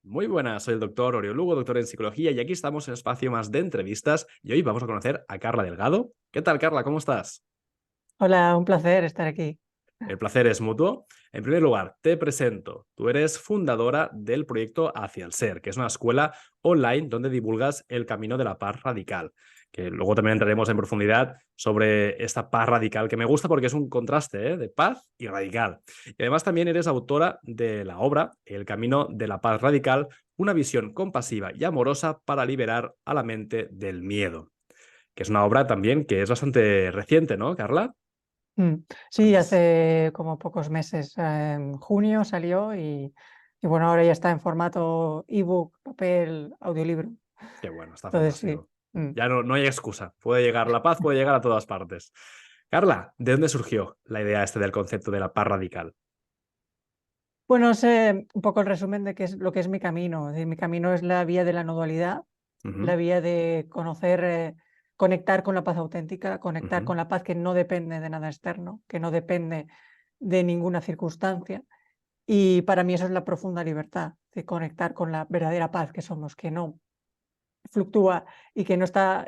Muy buenas, soy el doctor Oriol Lugo, doctor en psicología, y aquí estamos en un espacio más de entrevistas y hoy vamos a conocer a Carla Delgado. ¿Qué tal, Carla? ¿Cómo estás? Hola, un placer estar aquí. El placer es mutuo. En primer lugar, te presento. Tú eres fundadora del proyecto Hacia el Ser, que es una escuela online donde divulgas el camino de la paz radical, que luego también entraremos en profundidad sobre esta paz radical, que me gusta porque es un contraste, de paz y radical. Y además también eres autora de la obra El camino de la paz radical, una visión compasiva y amorosa para liberar a la mente del miedo, que es una obra también que es bastante reciente, ¿no, Carla? Mm, Sí, Pues, hace como pocos meses, en junio salió y bueno, ahora ya está en formato ebook, papel, audiolibro. qué bueno, está Entonces sí. fantástico. mm. Ya no hay excusa. Puede llegar la paz, puede llegar a todas partes. Carla, ¿de dónde surgió la idea del concepto de la paz radical? Bueno, sé un poco el resumen de qué es lo que es mi camino. Es decir, mi camino es la vía de la no dualidad, la Ujú, vía de conocer, conectar con la paz auténtica, conectar ujú, con la paz que no depende de nada externo, que no depende de ninguna circunstancia. Y para mí eso es la profunda libertad, de conectar con la verdadera paz que somos, que no fluctúa y que no, está,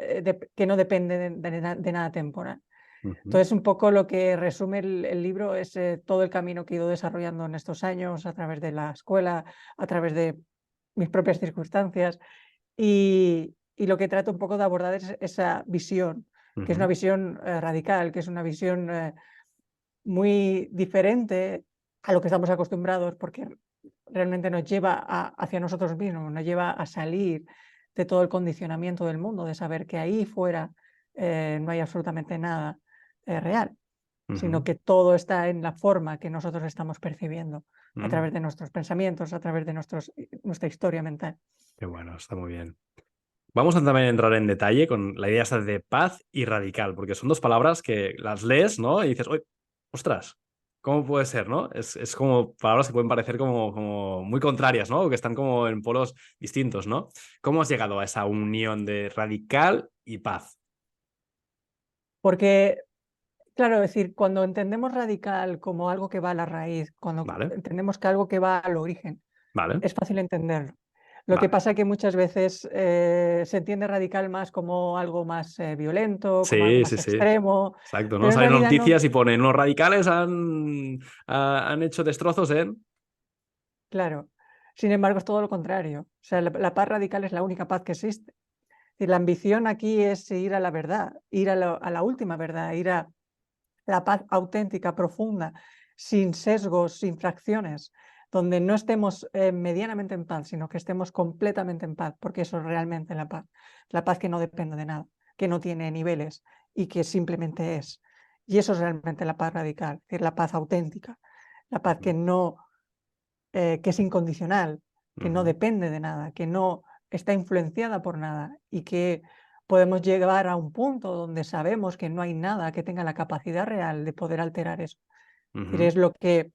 que no depende de nada temporal. ujú, Entonces, un poco lo que resume el libro es todo el camino que he ido desarrollando en estos años a través de la escuela, a través de mis propias circunstancias y lo que trato un poco de abordar es esa visión, que es una ujú, visión radical, que es una visión muy diferente a lo que estamos acostumbrados, porque realmente nos lleva hacia nosotros mismos, nos lleva a salir de todo el condicionamiento del mundo, de saber que ahí fuera no hay absolutamente nada real, sino ujú, que todo está en la forma que nosotros estamos percibiendo a ujú. través de nuestros pensamientos, a través de nuestra historia mental. Qué bueno, está muy bien. Vamos a también entrar en detalle con la idea esta de paz y radical, porque son dos palabras que las lees, ¿no? Y dices, ¡oye, ostras! ¿Cómo puede ser, no? Es como palabras que pueden parecer como muy contrarias, ¿no? O que están como en polos distintos, ¿no? ¿Cómo has llegado a esa unión de radical y paz? Porque, claro, es decir, cuando entendemos radical como algo que va a la raíz, cuando Vale, entendemos que algo que va al origen, vale, es fácil entenderlo. Lo que vale. pasa es que muchas veces se entiende radical más como algo más violento, como algo Sí, sí, más sí. extremo, Exacto, ¿no? pero en Salen realidad no, noticias y ponen, los radicales han hecho destrozos en... claro. Sin embargo, es todo lo contrario. O sea, la paz radical es la única paz que existe. Y la ambición aquí es ir a la verdad, ir a la última verdad, ir a la paz auténtica, profunda, sin sesgos, sin fracciones, donde no estemos medianamente en paz, sino que estemos completamente en paz, porque eso es realmente la paz que no depende de nada, que no tiene niveles y que simplemente es. Y eso es realmente la paz radical, es decir, la paz auténtica, la paz Ujú, que no, que es incondicional, que no ujú, depende de nada, que no está influenciada por nada y que podemos llegar a un punto donde sabemos que no hay nada que tenga la capacidad real de poder alterar eso. Es decir, ujú. es lo que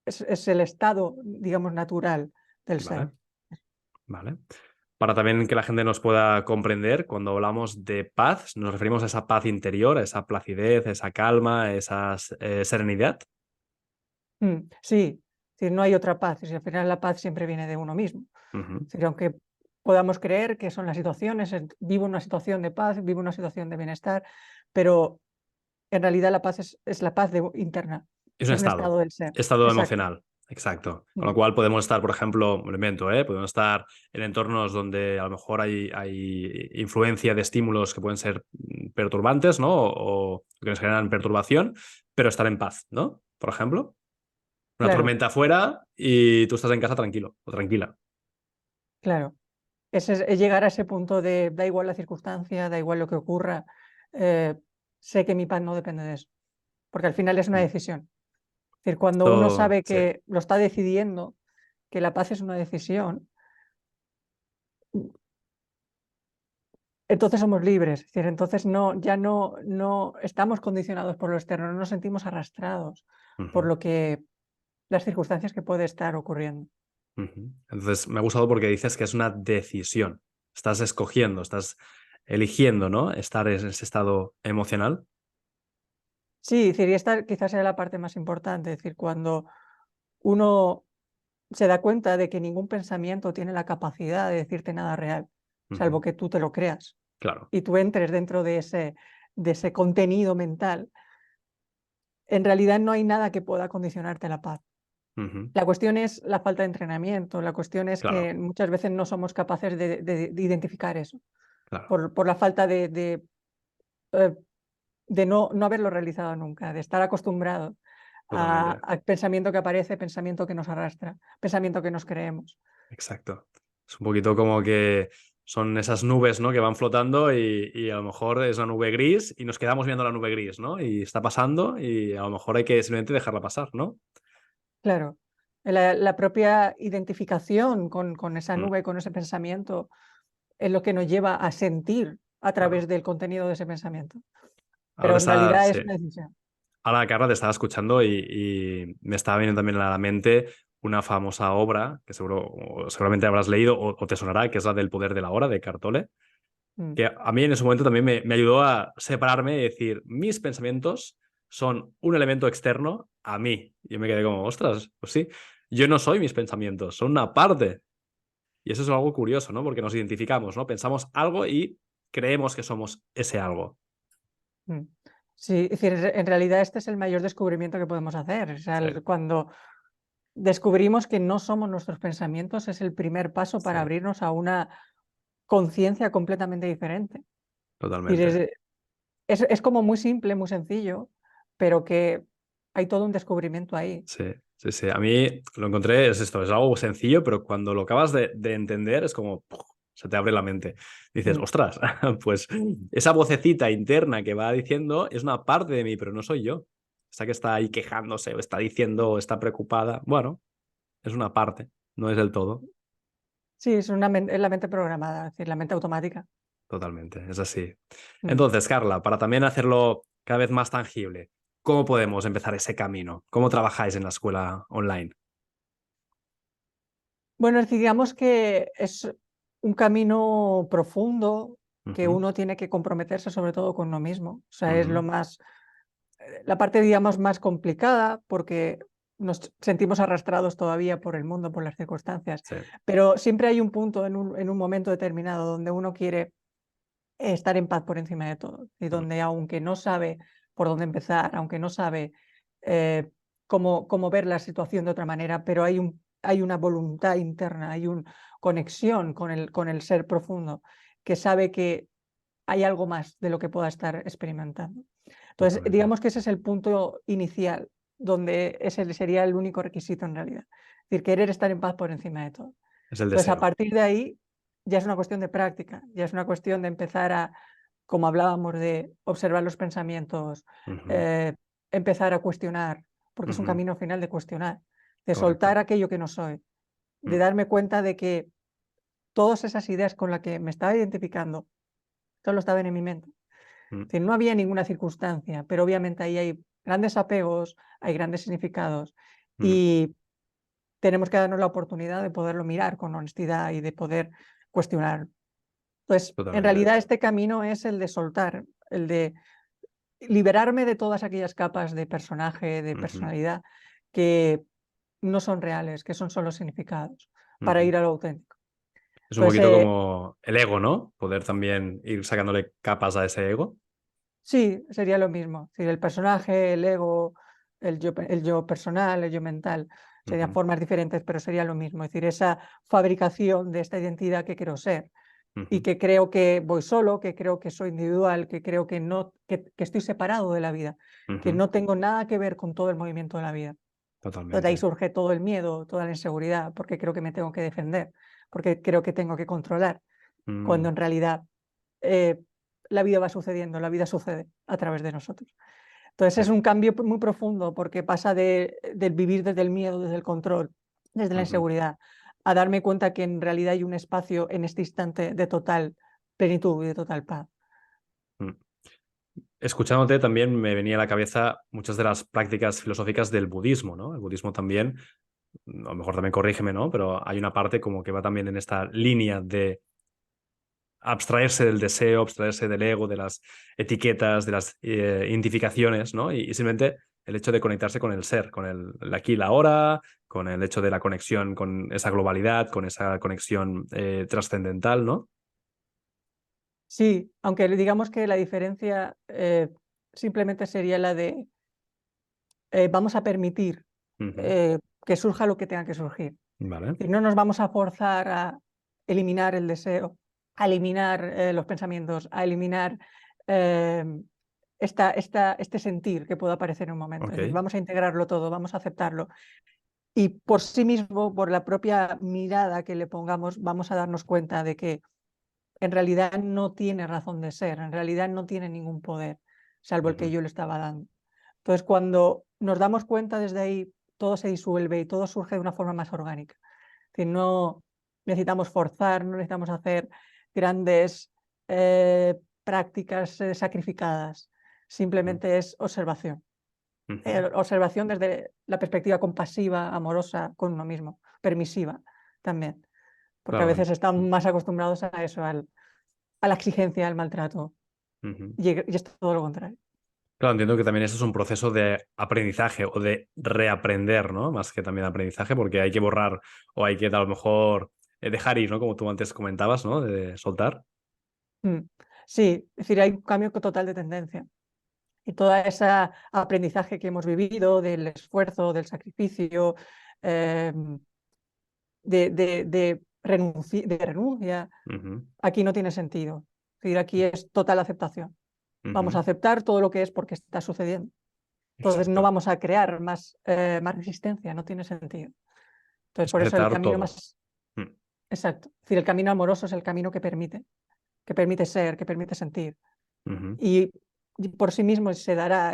es el estado, digamos, natural del ser. Vale, vale. Para también que la gente nos pueda comprender, cuando hablamos de paz, nos referimos a esa paz interior, a esa placidez, a esa calma, a esa serenidad. Sí, es decir, no hay otra paz. Es decir, al final la paz siempre viene de uno mismo. Ujú, Es decir, aunque podamos creer que son las situaciones, vivo una situación de paz, vivo una situación de bienestar, pero en realidad la paz es la paz interna, es un es un estado del ser. estado Exacto. emocional, exacto. Con Mm, lo cual podemos estar, por ejemplo, me lo invento, podemos estar en entornos donde a lo mejor hay influencia de estímulos que pueden ser perturbantes, ¿no? O que nos generan perturbación, pero estar en paz, ¿no? Por ejemplo, una Claro, tormenta afuera y tú estás en casa tranquilo o tranquila. claro. Es llegar a ese punto de da igual la circunstancia, da igual lo que ocurra, eh, sé que mi paz no depende de eso, porque al final es una Mm. decisión. Es decir, cuando uno Esto, sabe sí. que lo está decidiendo, que la paz es una decisión, entonces somos libres. Es decir, entonces ya no estamos condicionados por lo externo, no nos sentimos arrastrados por Ujú, lo que las circunstancias que puede estar ocurriendo. ujú. Entonces, me ha gustado porque dices que es una decisión. Estás escogiendo, estás eligiendo, ¿no? Estar en ese estado emocional. Sí, es decir, y esta quizás sea la parte más importante, es decir, cuando uno se da cuenta de que ningún pensamiento tiene la capacidad de decirte nada real, salvo que tú te lo creas Claro. y tú entres dentro de ese contenido mental. En realidad no hay nada que pueda condicionarte la paz. La cuestión es la falta de entrenamiento, la cuestión es Claro, que muchas veces no somos capaces de identificar eso, claro, por la falta eh, de no haberlo realizado nunca, de estar acostumbrados totalmente. a pensamiento que aparece, pensamiento que nos arrastra, pensamiento que nos creemos. Exacto. Es un poquito como que son esas nubes, ¿no? Que van flotando y a lo mejor es una nube gris y nos quedamos viendo la nube gris, ¿no? Y está pasando y a lo mejor hay que simplemente dejarla pasar, ¿no? Claro, la propia identificación con esa Mm, nube, con ese pensamiento, es lo que nos lleva a sentir a través claro. del contenido de ese pensamiento. Ahora Pero en está, realidad sí. es una decisión. Ahora, Carla, te estaba escuchando y me estaba viniendo también a la mente una famosa obra que seguramente habrás leído o te sonará, que es la del poder de la hora de Cartole, Mm, que a mí en ese momento también me ayudó a separarme y decir, mis pensamientos son un elemento externo a mí. Y yo me quedé como, ostras, pues sí, yo no soy mis pensamientos, son una parte. Y eso es algo curioso, ¿no? Porque nos identificamos, ¿no? Pensamos algo y creemos que somos ese algo. mm. Sí, es decir, en realidad este es el mayor descubrimiento que podemos hacer. O sea, Sí, cuando descubrimos que no somos nuestros pensamientos, es el primer paso sí, para abrirnos a una conciencia completamente diferente. Y totalmente. es como muy simple, muy sencillo, pero que hay todo un descubrimiento ahí. Sí, sí, sí. A mí lo encontré, es esto, es algo sencillo, pero cuando lo acabas de entender es como ¡puf! Se te abre la mente. Dices, Mm. ostras, pues esa vocecita interna que va diciendo es una parte de mí, pero no soy yo. Esa que está ahí quejándose o está diciendo o está preocupada, bueno, es una parte, no es del todo. Sí, es la mente programada, es decir, la mente automática. Totalmente, es así. Mm. Entonces, Carla, para también hacerlo cada vez más tangible, ¿cómo podemos empezar ese camino? ¿Cómo trabajáis en la escuela online? Bueno, digamos que es un camino profundo que Ujú, uno tiene que comprometerse sobre todo con uno mismo. O sea, es ujú, la parte, digamos, más complicada porque nos sentimos arrastrados todavía por el mundo, por las circunstancias. sí, Pero siempre hay un punto en un momento determinado donde uno quiere estar en paz por encima de todo y mm, donde aunque no sabe por dónde empezar, aunque no sabe eh, cómo ver la situación de otra manera, pero hay una voluntad interna, hay una conexión con el ser profundo que sabe que hay algo más de lo que pueda estar experimentando. Entonces, totalmente. digamos que ese es el punto inicial, donde ese sería el único requisito en realidad. Es decir, querer estar en paz por encima de todo. Es el Entonces, a deseo. partir de ahí, ya es una cuestión de práctica, ya es una cuestión de empezar a, como hablábamos, de observar los pensamientos, Ujú, eh, empezar a cuestionar, porque es un ujú, camino final de cuestionar, de soltar correcto. aquello que no soy, de Mm, darme cuenta de que todas esas ideas con las que me estaba identificando solo estaban en mi mente. mm, Es decir, no había ninguna circunstancia, pero obviamente ahí hay grandes apegos, hay grandes significados mm, y tenemos que darnos la oportunidad de poderlo mirar con honestidad y de poder cuestionar. Entonces, en totalmente. realidad este camino es el de soltar, el de liberarme de todas aquellas capas de personaje, de Ujú, personalidad que no son reales, que son solo significados, para ujú. ir a lo auténtico. Es un Entonces, poquito como el ego, ¿no? Poder también ir sacándole capas a ese ego. sí, sería lo mismo. Es decir, el personaje, el ego, el yo personal, el yo mental, serían Ujú, formas diferentes, pero sería lo mismo. Es decir, esa fabricación de esta identidad que quiero ser y ujú, que creo que voy solo, que creo que soy individual, que creo que no, que estoy separado de la vida, que ujú, no tengo nada que ver con todo el movimiento de la vida. Entonces de ahí totalmente. surge todo el miedo, toda la inseguridad, porque creo que me tengo que defender, porque creo que tengo que controlar, cuando Mm, en realidad eh, la vida va sucediendo, la vida sucede a través de nosotros. Entonces sí. es un cambio muy profundo porque pasa del vivir desde el miedo, desde el control, desde la Ujú, inseguridad, a darme cuenta que en realidad hay un espacio en este instante de total plenitud y de total paz. mm. Escuchándote también me venía a la cabeza muchas de las prácticas filosóficas del budismo, ¿no? El budismo también, a lo mejor también corrígeme, ¿no? Pero hay una parte como que va también en esta línea de abstraerse del deseo, abstraerse del ego, de las etiquetas, de las identificaciones, ¿no? Y simplemente el hecho de conectarse con el ser, con el aquí y la ahora, con el hecho de la conexión con esa globalidad, con esa conexión trascendental, ¿no? Sí, aunque digamos que la diferencia simplemente sería la de vamos a permitir Ujú. que surja lo que tenga que surgir. Vale. Y no nos vamos a forzar a eliminar el deseo, a eliminar los pensamientos, a eliminar eh, este sentir que pueda aparecer en un momento. Es decir, Ok. vamos a integrarlo todo, vamos a aceptarlo. Y por sí mismo, por la propia mirada que le pongamos, vamos a darnos cuenta de que en realidad no tiene razón de ser, en realidad no tiene ningún poder, salvo el que Ujú. yo le estaba dando. Entonces, cuando nos damos cuenta desde ahí, todo se disuelve y todo surge de una forma más orgánica. Es decir, no necesitamos forzar, no necesitamos hacer grandes prácticas sacrificadas, Ujú. simplemente es observación. Ujú. Observación desde la perspectiva compasiva, amorosa con uno mismo, permisiva también, porque a Claro. veces estamos más acostumbrados a eso, a la exigencia, al maltrato, Ujú. y es todo lo contrario. Claro, entiendo que también eso es un proceso de aprendizaje o de reaprender, ¿no? Más que también aprendizaje, porque hay que borrar o hay que a lo mejor dejar ir, ¿no? Como tú antes comentabas, ¿no? De soltar. Mm. Sí, es decir, hay un cambio total de tendencia. Y todo ese aprendizaje que hemos vivido del esfuerzo, del sacrificio, eh, de renuncia, Ujú. aquí no tiene sentido. Es decir, aquí es total aceptación. Vamos a Ujú. aceptar todo lo que es porque está sucediendo. Entonces no Exacto. vamos a crear más resistencia, no tiene sentido. Entonces Es por eso el aceptar camino todo. más Mm. exacto. Es decir, el camino amoroso es el camino que permite ser, que permite sentir. Ujú. Y por sí mismo se dará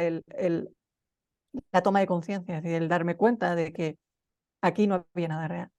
la toma de conciencia, es decir, el darme cuenta de que aquí no había nada real.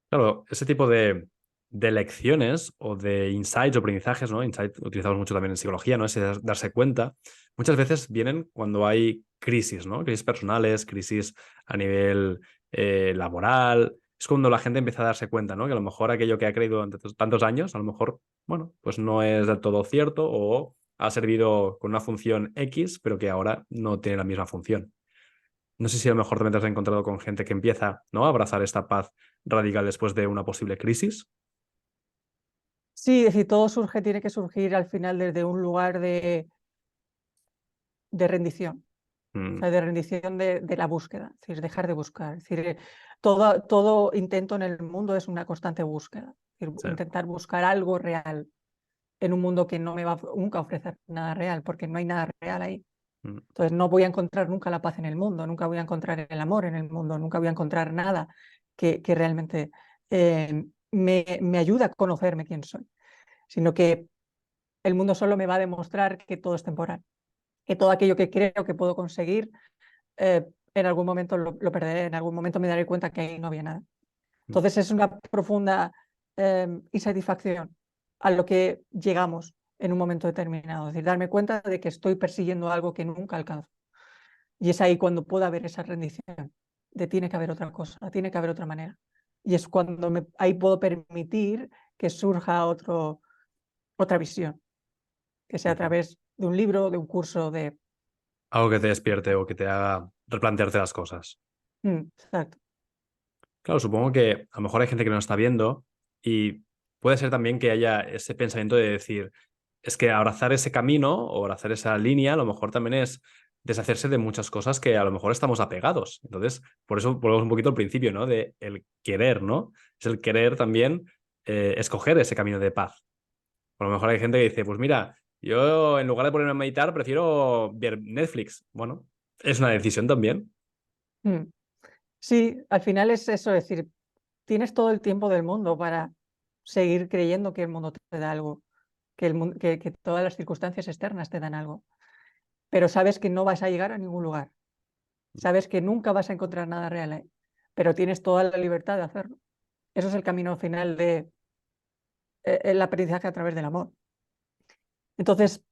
Claro, ese tipo de lecciones o de insights o aprendizajes, ¿no? Insight utilizamos mucho también en psicología, ¿no? Ese darse cuenta, muchas veces vienen cuando hay crisis, ¿no? Crisis personales, crisis a nivel laboral. Es cuando la gente empieza a darse cuenta, ¿no? Que a lo mejor aquello que ha creído durante tantos años, a lo mejor, bueno, pues no es del todo cierto o ha servido con una función X, pero que ahora no tiene la misma función. No sé si a lo mejor también te has encontrado con gente que empieza, ¿no? A abrazar esta paz radical después de una posible crisis. Sí, es decir, todo surge, tiene que surgir al final desde un lugar de rendición, o Mm. sea, de rendición de la búsqueda, es decir, dejar de buscar. Es decir, todo intento en el mundo es una constante búsqueda, es decir, Sí. intentar buscar algo real en un mundo que no me va nunca a ofrecer nada real, porque no hay nada real ahí. Mm. Entonces no voy a encontrar nunca la paz en el mundo, nunca voy a encontrar el amor en el mundo, nunca voy a encontrar nada que realmente me ayude a conocerme quién soy, sino que el mundo solo me va a demostrar que todo es temporal, que todo aquello que creo que puedo conseguir, en algún momento lo perderé, en algún momento me daré cuenta que ahí no había nada. Mm. Entonces es una profunda insatisfacción a lo que llegamos en un momento determinado, es decir, darme cuenta de que estoy persiguiendo algo que nunca alcanzo. Y es ahí cuando puede haber esa rendición, de tiene que haber otra cosa, tiene que haber otra manera. Y es cuando ahí puedo permitir que surja otra visión, que sea a Ujú. través de un libro, de un curso, de... Algo que te despierte o que te haga replantearte las cosas. Exacto. Claro, supongo que a lo mejor hay gente que no está viendo y puede ser también que haya ese pensamiento de decir, es que abrazar ese camino o abrazar esa línea a lo mejor también es deshacerse de muchas cosas que a lo mejor estamos apegados. Entonces, por eso volvemos un poquito al principio, ¿no? De el querer, ¿no? Es el querer también escoger ese camino de paz. A lo mejor hay gente que dice, pues mira, yo en lugar de ponerme a meditar prefiero ver Netflix. Bueno, es una decisión también. Mm. Sí, al final es eso, es decir, tienes todo el tiempo del mundo para seguir creyendo que el mundo te da algo, que todas las circunstancias externas te dan algo, pero sabes que no vas a llegar a ningún lugar, sabes que nunca vas a encontrar nada real ahí, pero tienes toda la libertad de hacerlo. Eso es el camino final de el aprendizaje a través del amor. Entonces,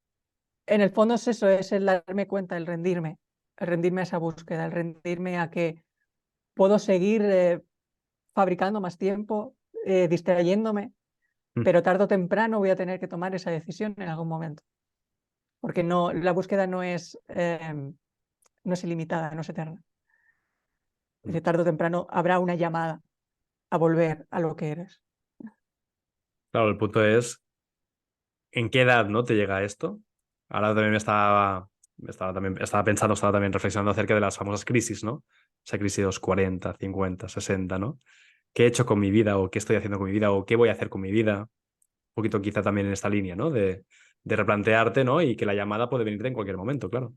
en el fondo es eso, es el darme cuenta, el rendirme a esa búsqueda, el rendirme a que puedo seguir fabricando más tiempo, distrayéndome, Mm. pero tarde o temprano voy a tener que tomar esa decisión en algún momento, porque no, la búsqueda no no es ilimitada, no es eterna. Es decir, tarde o temprano habrá una llamada a volver a lo que eres. Claro, el punto es, ¿en qué edad, no, te llega esto? Ahora también estaba pensando, estaba también reflexionando acerca de las famosas crisis, ¿no? Esa crisis de los 40, 50, 60, ¿no? ¿Qué he hecho con mi vida o qué estoy haciendo con mi vida o qué voy a hacer con mi vida? Un poquito quizá también en esta línea, ¿no? De replantearte, ¿no? Y que la llamada puede venirte en cualquier momento, claro.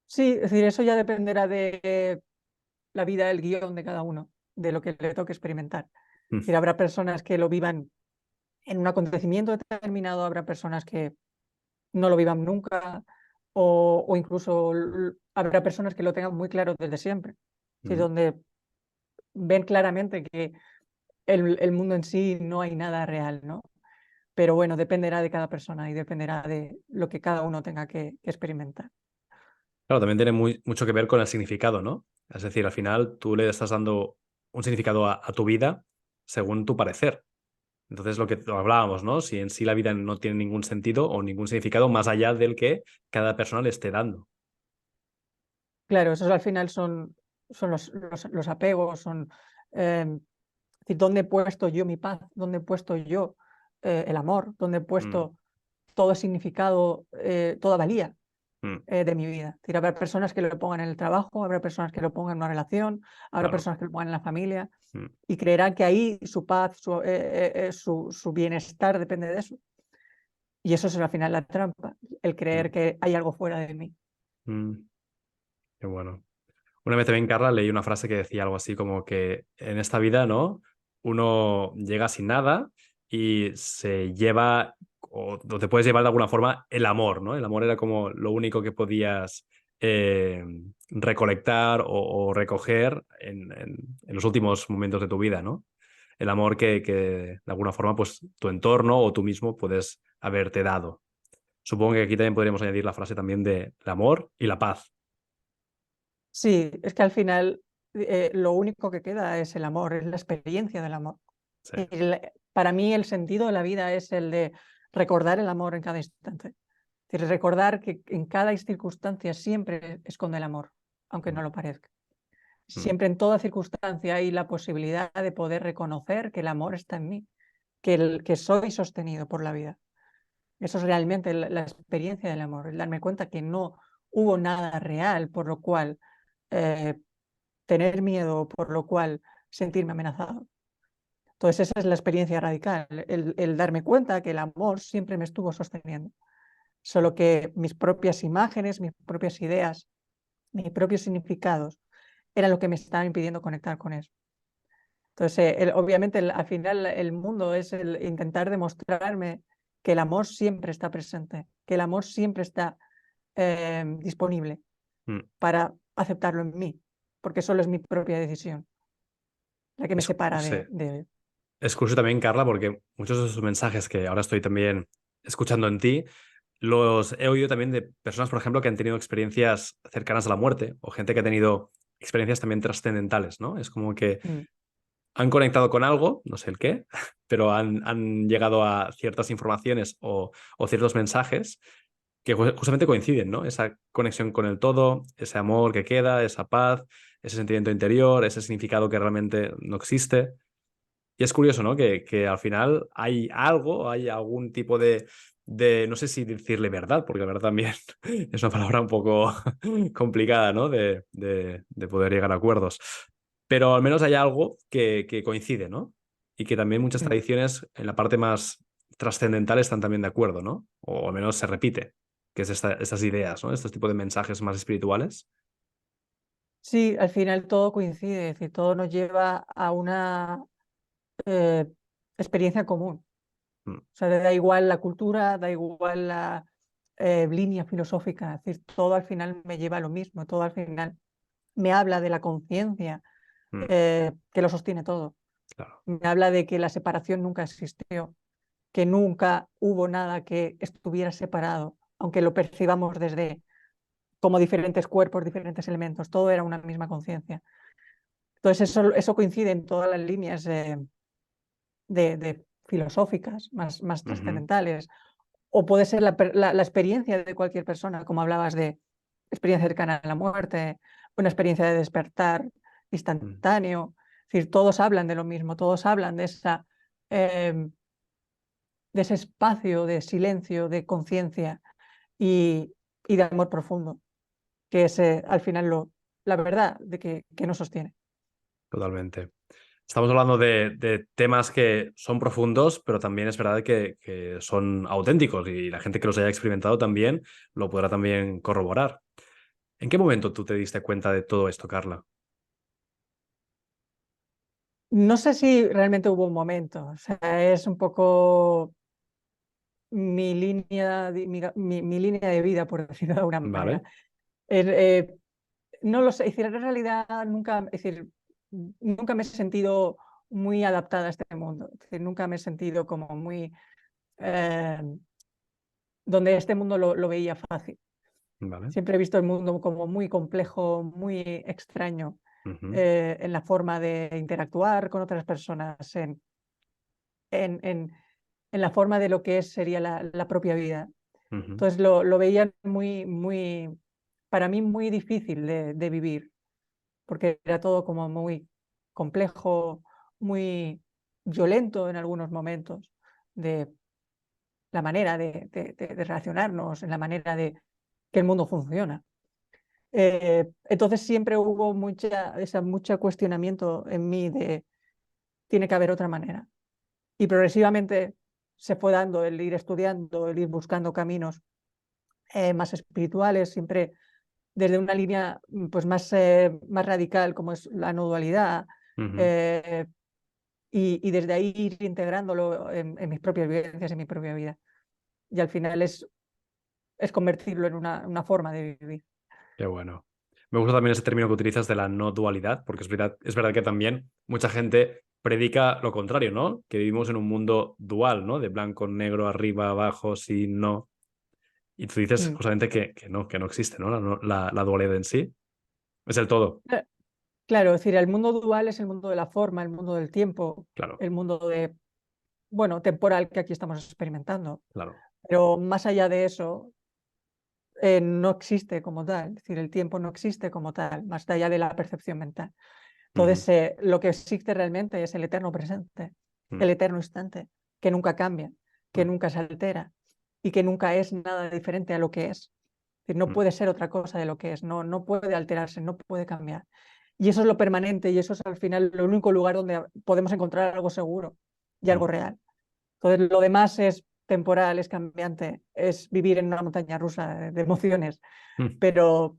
Sí, es decir, eso ya dependerá de la vida, el guión de cada uno, de lo que le toque experimentar. Es decir, habrá personas que lo vivan en un acontecimiento determinado, habrá personas que no lo vivan nunca, o incluso habrá personas que lo tengan muy claro desde siempre. Es decir, donde ven claramente que el mundo en sí no hay nada real, ¿no? Pero bueno, dependerá de cada persona y dependerá de lo que cada uno tenga que experimentar. Claro, también tiene mucho que ver con el significado, ¿no? Es decir, al final tú le estás dando un significado a tu vida según tu parecer. Entonces, lo hablábamos, ¿no? Si en sí la vida no tiene ningún sentido o ningún significado más allá del que cada persona le esté dando. Claro, esos al final son los apegos, son es decir, dónde he puesto yo mi paz, dónde he puesto yo el amor, dónde he Mm, puesto todo el significado, toda valía mm, de mi vida. Es decir, habrá personas que lo pongan en el trabajo, habrá personas que lo pongan en una relación, habrá claro. personas que lo pongan en la familia Mm, y creerán que ahí su paz, su bienestar depende de eso. Y eso es al final la trampa, el mm, creer que hay algo fuera de mí. mm. Qué bueno. Una vez también, Carla, leí una frase que decía algo así como que en esta vida, ¿no? Uno llega sin nada y se lleva, o te puedes llevar de alguna forma, el amor, ¿no? El amor era como lo único que podías recolectar o recoger en los últimos momentos de tu vida, ¿no? El amor que de alguna forma, pues tu entorno o tú mismo puedes haberte dado. Supongo que aquí también podríamos añadir la frase también de el amor y la paz. Sí, es que al final lo único que queda es el amor, es la experiencia del amor. Sí. Y para mí el sentido de la vida es el de recordar el amor en cada instante. Es decir, recordar que en cada circunstancia siempre esconde el amor, aunque Mm, no lo parezca. mm. Siempre en toda circunstancia hay la posibilidad de poder reconocer que el amor está en mí, que soy sostenido por la vida. Eso es realmente la experiencia del amor, el darme cuenta que no hubo nada real por lo cual eh, tener miedo, por lo cual sentirme amenazado. Entonces esa es la experiencia radical, el darme cuenta que el amor siempre me estuvo sosteniendo, solo que mis propias imágenes, mis propias ideas, mis propios significados eran lo que me estaban impidiendo conectar con eso. Entonces, obviamente al final el mundo es el intentar demostrarme que el amor siempre está presente, que el amor siempre está disponible Mm. para aceptarlo en mí, porque solo es mi propia decisión la que me separa Sí. de. Es curioso también, Carla, porque muchos de esos mensajes que ahora estoy también escuchando en ti, los he oído también de personas, por ejemplo, que han tenido experiencias cercanas a la muerte o gente que ha tenido experiencias también trascendentales, ¿no? Es como que Mm. han conectado con algo, no sé el qué, pero han llegado a ciertas informaciones o ciertos mensajes que justamente coinciden, ¿no? Esa conexión con el todo, ese amor que queda, esa paz, ese sentimiento interior, ese significado que realmente no existe. Y es curioso, ¿no? Que al final hay algo, hay algún tipo no sé si decirle verdad, porque la verdad también es una palabra un poco complicada, ¿no? De poder llegar a acuerdos. Pero al menos hay algo que coincide, ¿no? Y que también muchas Mm. tradiciones en la parte más trascendental están también de acuerdo, ¿no? O al menos se repite, que es estas ideas, ¿no? Estos tipos de mensajes más espirituales. Sí, al final todo coincide, es decir, todo nos lleva a una eh, experiencia común. Mm, O sea, da igual la cultura, da igual la línea filosófica, es decir, todo al final me lleva a lo mismo, todo al final me habla de la conciencia mm, que lo sostiene todo. claro. Me habla de que la separación nunca existió, que nunca hubo nada que estuviera separado, aunque lo percibamos desde como diferentes cuerpos, diferentes elementos, todo era una misma conciencia. Entonces eso coincide en todas las líneas de filosóficas más Ujú, trascendentales, o puede ser la experiencia de cualquier persona, como hablabas de experiencia cercana a la muerte, una experiencia de despertar instantáneo. Es decir, todos hablan de lo mismo, todos hablan de ese espacio de silencio, de conciencia y de amor profundo, que es al final la verdad de que nos sostiene. Totalmente. Estamos hablando de temas que son profundos, pero también es verdad que son auténticos y la gente que los haya experimentado también lo podrá también corroborar. ¿En qué momento tú te diste cuenta de todo esto, Carla? No sé si realmente hubo un momento, o sea, es un poco mi línea mi línea de vida, por decirlo de alguna manera. Vale. No lo sé, es decir, en realidad nunca, es decir, nunca me he sentido muy adaptada a este mundo, es decir, nunca me he sentido como muy eh, donde este mundo lo veía fácil. Vale. Siempre he visto el mundo como muy complejo, muy extraño, Ujú, en la forma de interactuar con otras personas, en, en- en la forma de lo que sería la propia vida. ujú, Entonces lo veía para mí muy difícil de vivir, porque era todo como muy complejo, muy violento en algunos momentos, de la manera de relacionarnos, en la manera de que el mundo funciona. Entonces siempre hubo mucho cuestionamiento en mí de tiene que haber otra manera. Y progresivamente se fue dando el ir estudiando, el ir buscando caminos más espirituales, siempre desde una línea pues más radical como es la no dualidad, ujú. eh, y desde ahí ir integrándolo en mis propias vivencias, en mi propia vida. Y al final es convertirlo en una forma de vivir. Qué bueno. Me gusta también ese término que utilizas de la no dualidad, porque es verdad que también mucha gente predica lo contrario, ¿no? Que vivimos en un mundo dual, ¿no? De blanco, negro, arriba, abajo, sí, no. Y tú dices Mm. justamente que no existe, ¿no? La dualidad en sí. Es el todo. Claro, es decir, el mundo dual es el mundo de la forma, el mundo del tiempo, Claro, el mundo bueno, temporal que aquí estamos experimentando. claro. Pero más allá de eso, no existe como tal, es decir, el tiempo no existe como tal, más allá de la percepción mental. Ujú, Entonces, lo que existe realmente es el eterno presente, mm, el eterno instante, que nunca cambia, que mm, nunca se altera y que nunca es nada diferente a lo que es. Es decir, no mm, puede ser otra cosa de lo que es, no puede alterarse, no puede cambiar. Y eso es lo permanente y eso es al final el único lugar donde podemos encontrar algo seguro y mm, algo real. Entonces, lo demás es temporal, es cambiante, es vivir en una montaña rusa de emociones, mm, pero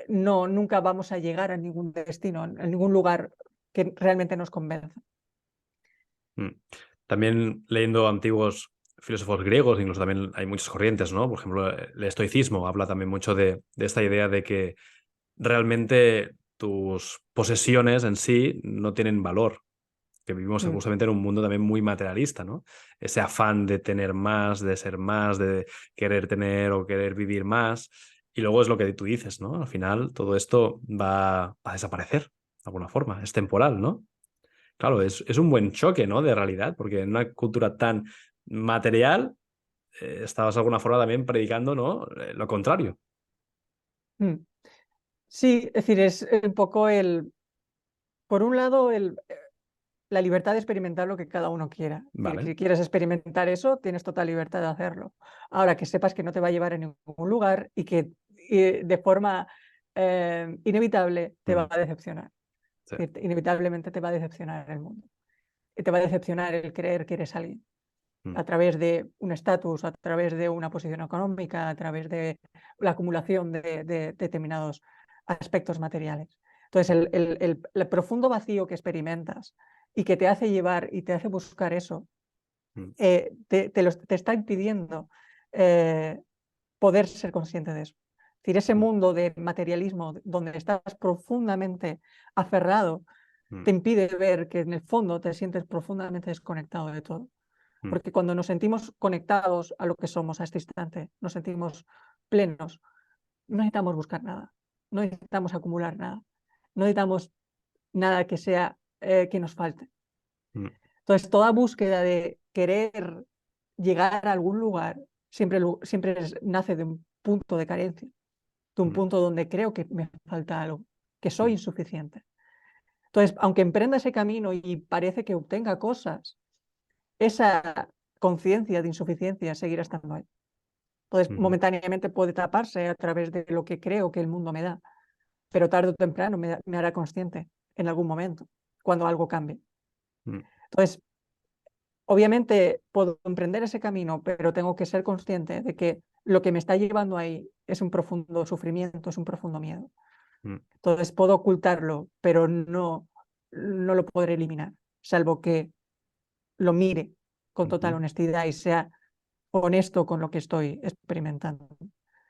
no, nunca vamos a llegar a ningún destino, a ningún lugar que realmente nos convenza. mm. También leyendo antiguos filósofos griegos, incluso también hay muchas corrientes, ¿no? Por ejemplo, el estoicismo habla también mucho de esta idea de que realmente tus posesiones en sí no tienen valor, que vivimos Mm, justamente en un mundo también muy materialista, ¿no? Ese afán de tener más, de ser más, de querer tener o querer vivir más. Y luego es lo que tú dices, ¿no? Al final todo esto va a desaparecer de alguna forma, es temporal, ¿no? Claro, es un buen choque, ¿no? De realidad, porque en una cultura tan material, estabas de alguna forma también predicando, ¿no? Lo contrario. mm. Sí, es decir, es un poco por un lado, la libertad de experimentar lo que cada uno quiera. Es decir, Vale. si quieres experimentar eso, tienes total libertad de hacerlo. Ahora que sepas que no te va a llevar a ningún lugar y que de forma inevitable te va Mm, a decepcionar. sí. Es decir, inevitablemente te va a decepcionar el mundo. Y te va a decepcionar el creer que eres alguien Mm, a través de un estatus, a través de una posición económica, a través de la acumulación de determinados aspectos materiales. Entonces, el profundo vacío que experimentas y que te hace llevar y te hace buscar eso, mm, te está impidiendo eh, poder ser consciente de eso. Es decir, ese mm, mundo de materialismo donde estás profundamente aferrado mm, te impide ver que en el fondo te sientes profundamente desconectado de todo. mm, Porque cuando nos sentimos conectados a lo que somos a este instante, nos sentimos plenos, no necesitamos buscar nada, no necesitamos acumular nada, no necesitamos nada que sea que nos falte. mm, Entonces, toda búsqueda de querer llegar a algún lugar siempre nace de un punto de carencia. de un punto donde creo que me falta algo, que soy insuficiente. Entonces, aunque emprenda ese camino y parece que obtenga cosas, esa conciencia de insuficiencia seguirá estando ahí. Entonces, momentáneamente puede taparse a través de lo que creo que el mundo me da, pero tarde o temprano me hará consciente en algún momento, cuando algo cambie. Entonces, obviamente puedo emprender ese camino, pero tengo que ser consciente de que lo que me está llevando ahí es un profundo sufrimiento, es un profundo miedo. Entonces puedo ocultarlo, pero no lo podré eliminar, salvo que lo mire con total honestidad y sea honesto con lo que estoy experimentando.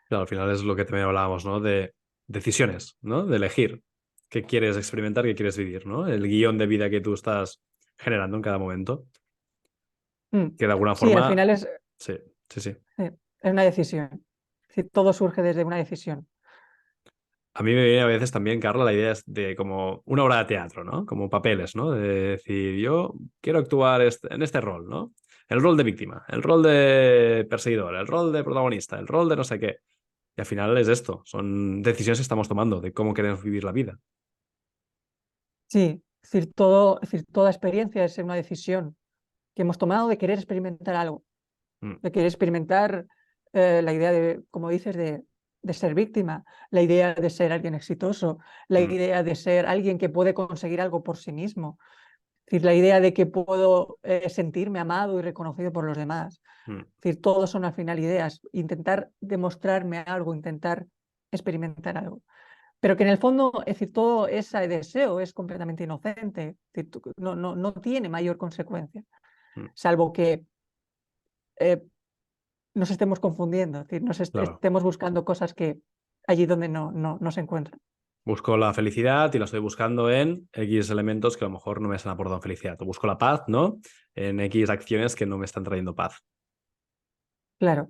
Claro, al final es lo que también hablábamos, ¿no? De decisiones, ¿no? De elegir qué quieres experimentar, qué quieres vivir, ¿no? El guión de vida que tú estás generando en cada momento. Que de alguna Sí, al forma... final es Sí. una decisión. Sí, todo surge desde una decisión. A mí me viene a veces también, Carla, la idea es de como una obra de teatro, ¿no? Como papeles, ¿no? De decir, yo quiero actuar en este rol, ¿no? El rol de víctima, el rol de perseguidor, el rol de protagonista, el rol de no sé qué. Y al final es esto, son decisiones que estamos tomando de cómo queremos vivir la vida. Sí, es decir, toda experiencia es una decisión que hemos tomado de querer experimentar algo, de querer experimentar la idea de, como dices, de ser víctima, la idea de ser alguien exitoso, la idea de ser alguien que puede conseguir algo por sí mismo, es decir, la idea de que puedo sentirme amado y reconocido por los demás. Es decir, todos son al final ideas, intentar demostrarme algo, intentar experimentar algo. Pero que en el fondo, es decir, todo ese deseo es completamente inocente, es decir, no tiene mayor consecuencia, salvo que nos estemos confundiendo, es decir, Claro. estemos buscando cosas que allí donde no se encuentran. Busco la felicidad y la estoy buscando en X elementos que a lo mejor no me están aportando felicidad. O busco la paz, ¿no? En X acciones que no me están trayendo paz. Claro.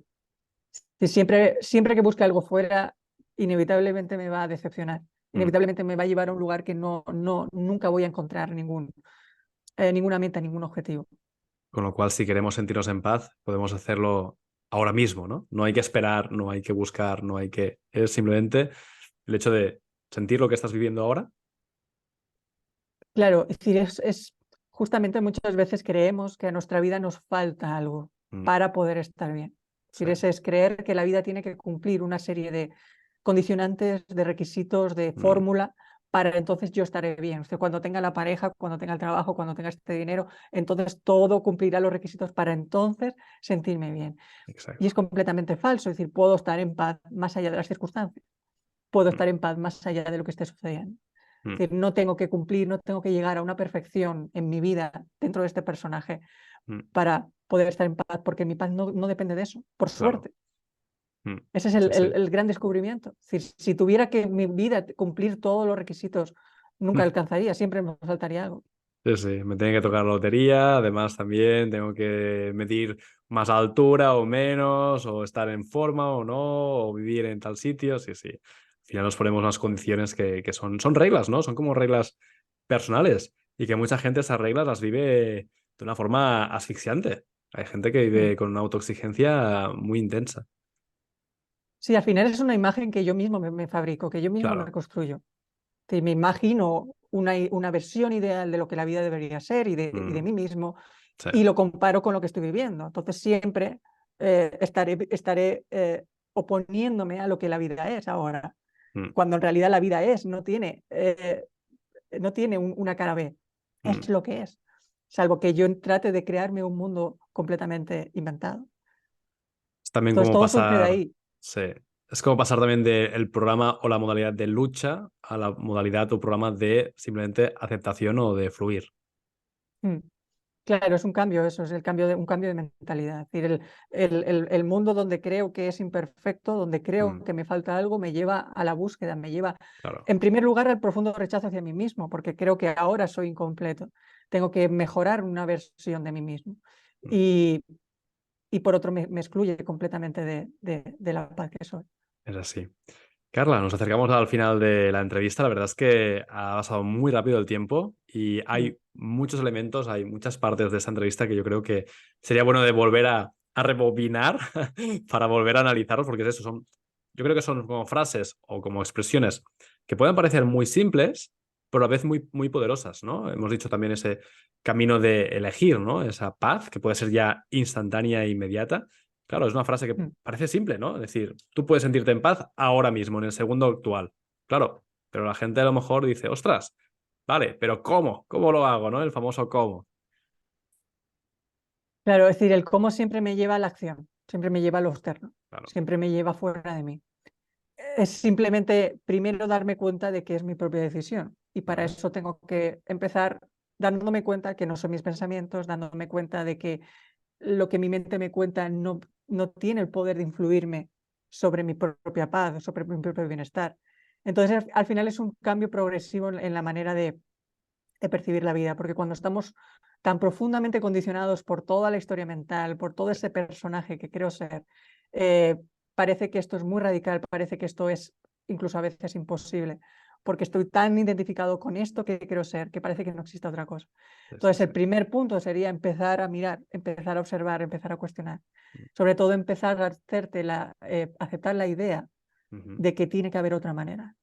Y siempre que busque algo fuera, inevitablemente me va a decepcionar. Inevitablemente me va a llevar a un lugar que nunca voy a encontrar ninguna meta, ningún objetivo. Con lo cual, si queremos sentirnos en paz, podemos hacerlo ahora mismo, ¿no? No hay que esperar, no hay que buscar, no hay que... Es simplemente el hecho de sentir lo que estás viviendo ahora. Claro, es decir, justamente muchas veces creemos que a nuestra vida nos falta algo para poder estar bien. Es decir, ese es creer que la vida tiene que cumplir una serie de condicionantes, de requisitos, de fórmula, para entonces yo estaré bien. O sea, cuando tenga la pareja, cuando tenga el trabajo, cuando tenga este dinero, entonces todo cumplirá los requisitos para entonces sentirme bien. Exacto. Y es completamente falso. Es decir, puedo estar en paz más allá de las circunstancias. Puedo estar en paz más allá de lo que esté sucediendo. Es decir, no tengo que cumplir, no tengo que llegar a una perfección en mi vida dentro de este personaje para poder estar en paz, porque mi paz no depende de eso, por Claro. suerte. Ese es el gran descubrimiento. Es decir, si tuviera que mi vida cumplir todos los requisitos, nunca alcanzaría, siempre me faltaría algo. Sí, me tiene que tocar la lotería, además también tengo que medir más altura o menos, o estar en forma o no, o vivir en tal sitio, sí. Al final nos ponemos unas condiciones que son reglas, ¿no? Son como reglas personales y que mucha gente esas reglas las vive de una forma asfixiante. Hay gente que vive con una autoexigencia muy intensa. Sí, al final es una imagen que yo mismo me fabrico, que yo mismo me Claro. construyo. Que me imagino una versión ideal de lo que la vida debería ser y de mí mismo, Sí. y lo comparo con lo que estoy viviendo. Entonces siempre estaré oponiéndome a lo que la vida es ahora, cuando en realidad la vida no tiene una cara B, es lo que es, salvo que yo trate de crearme un mundo completamente inventado. Es también Entonces como todo surge de pasar, ahí. sí. Es como pasar también del programa o la modalidad de lucha a la modalidad o programa de simplemente aceptación o de fluir. Mm. Claro, es un cambio, eso es un cambio de mentalidad. Es decir, el mundo donde creo que es imperfecto, donde creo que me falta algo, me lleva a la búsqueda, me lleva, Claro. en primer lugar, al profundo rechazo hacia mí mismo, porque creo que ahora soy incompleto. Tengo que mejorar una versión de mí mismo. Y por otro, me excluye completamente de la paz que soy. Es así. Carla, nos acercamos al final de la entrevista. La verdad es que ha pasado muy rápido el tiempo y hay muchos elementos, hay muchas partes de esta entrevista que yo creo que sería bueno de volver a rebobinar para volver a analizarlos, porque es eso, son yo creo que son como frases o como expresiones que pueden parecer muy simples, pero a la vez muy, muy poderosas, ¿no? Hemos dicho también ese camino de elegir, ¿no? Esa paz que puede ser ya instantánea e inmediata. Claro, es una frase que Mm. parece simple, ¿no? Es decir, tú puedes sentirte en paz ahora mismo, en el segundo actual. Claro, pero la gente a lo mejor dice, ostras, vale, pero ¿cómo? ¿Cómo lo hago, no? El famoso cómo. Claro, es decir, el cómo siempre me lleva a la acción, siempre me lleva a lo externo, Claro. siempre me lleva fuera de mí. Es simplemente primero darme cuenta de que es mi propia decisión y para Vale. eso tengo que empezar dándome cuenta que no son mis pensamientos, dándome cuenta de que lo que mi mente me cuenta no tiene el poder de influirme sobre mi propia paz, sobre mi propio bienestar. Entonces, al final es un cambio progresivo en la manera de percibir la vida, porque cuando estamos tan profundamente condicionados por toda la historia mental, por todo ese personaje que creo ser, eh, parece que esto es muy radical, parece que esto es incluso a veces imposible, porque estoy tan identificado con esto que creo ser, que parece que no existe otra cosa. Sí, sí, Entonces, sí. el primer punto sería empezar a mirar, empezar a observar, empezar a cuestionar. Sobre todo empezar a aceptar la idea Ujú. de que tiene que haber otra manera,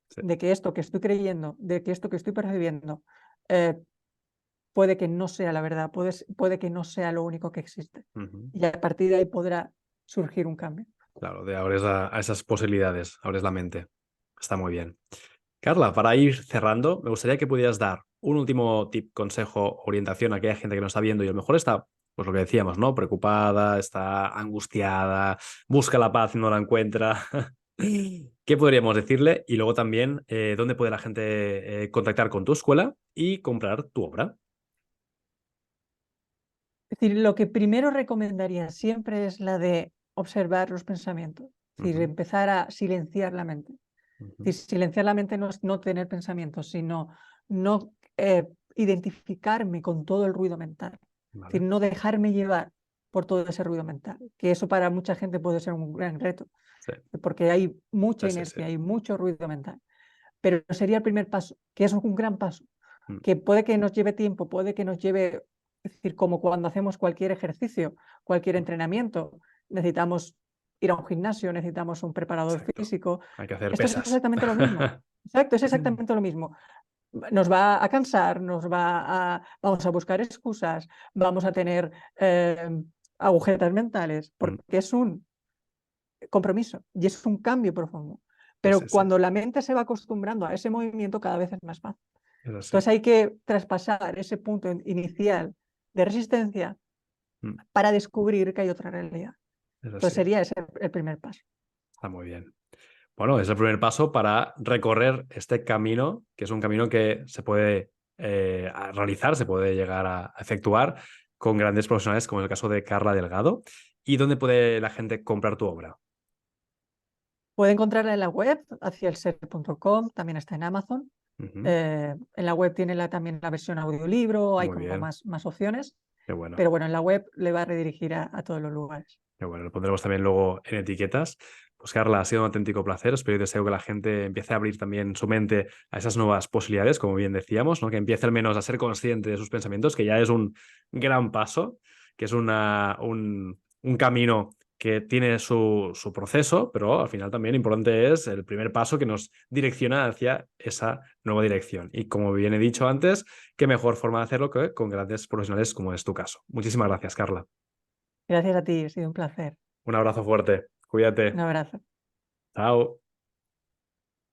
Sí. de que esto que estoy creyendo, de que esto que estoy percibiendo, eh, puede que no sea la verdad, puede que no sea lo único que existe. Ujú. Y a partir de ahí podrá surgir un cambio. Claro, de abres a esas posibilidades, abres la mente. Está muy bien. Carla, para ir cerrando, me gustaría que pudieras dar un último tip, consejo, orientación a aquella gente que nos está viendo y a lo mejor está, pues lo que decíamos, ¿no? Preocupada, está angustiada, busca la paz y no la encuentra. ¿Qué podríamos decirle? Y luego también, ¿dónde puede la gente contactar con tu escuela y comprar tu obra? Es decir, lo que primero recomendaría siempre es la de observar los pensamientos, es decir, Ujú, empezar a silenciar la mente. Es ujú. decir, silenciar la mente no es no tener pensamientos, sino no identificarme con todo el ruido mental. Es decir, Vale. no dejarme llevar por todo ese ruido mental, que eso para mucha gente puede ser un gran reto, Sí, porque hay mucha sí, sí, sí. inercia, hay mucho ruido mental. Pero sería el primer paso, que es un gran paso, Mm, que puede que nos lleve tiempo, puede que nos lleve, es decir, como cuando hacemos cualquier ejercicio, cualquier mm. entrenamiento, necesitamos ir a un gimnasio, necesitamos un preparador Exacto. físico. Hay que hacer Esto es pesas. exactamente lo mismo. Exacto, es exactamente lo mismo. Nos va a cansar, vamos a buscar excusas, vamos a tener agujetas mentales, Mm, porque es un compromiso y es un cambio profundo. sí, sí, Pero sí. cuando la mente se va acostumbrando a ese movimiento, cada vez es más fácil. Es así. Entonces hay que traspasar ese punto inicial de resistencia Mm, para descubrir que hay otra realidad. es Entonces así. sería ese el primer paso. Está muy bien. Bueno, es el primer paso para recorrer este camino, que es un camino que se puede realizar, se puede llegar a efectuar con grandes profesionales, como en el caso de Carla Delgado. ¿Y dónde puede la gente comprar tu obra? Puede encontrarla en la web, haciaelser.com, también está en Amazon. Ujú. En la web tiene también la versión audiolibro, hay Muy como bien, más opciones, qué bueno. pero bueno, en la web le va a redirigir a todos los lugares. Qué bueno, lo pondremos también luego en etiquetas. Pues Carla, ha sido un auténtico placer. Espero y deseo que la gente empiece a abrir también su mente a esas nuevas posibilidades, como bien decíamos, ¿no? Que empiece al menos a ser consciente de sus pensamientos, que ya es un gran paso, que es un camino que tiene su proceso, pero al final también importante es el primer paso que nos direcciona hacia esa nueva dirección. Y como bien he dicho antes, qué mejor forma de hacerlo que con grandes profesionales como es tu caso. Muchísimas gracias, Carla. Gracias a ti, ha sido un placer. Un abrazo fuerte. Un Cuídate. abrazo. Chao.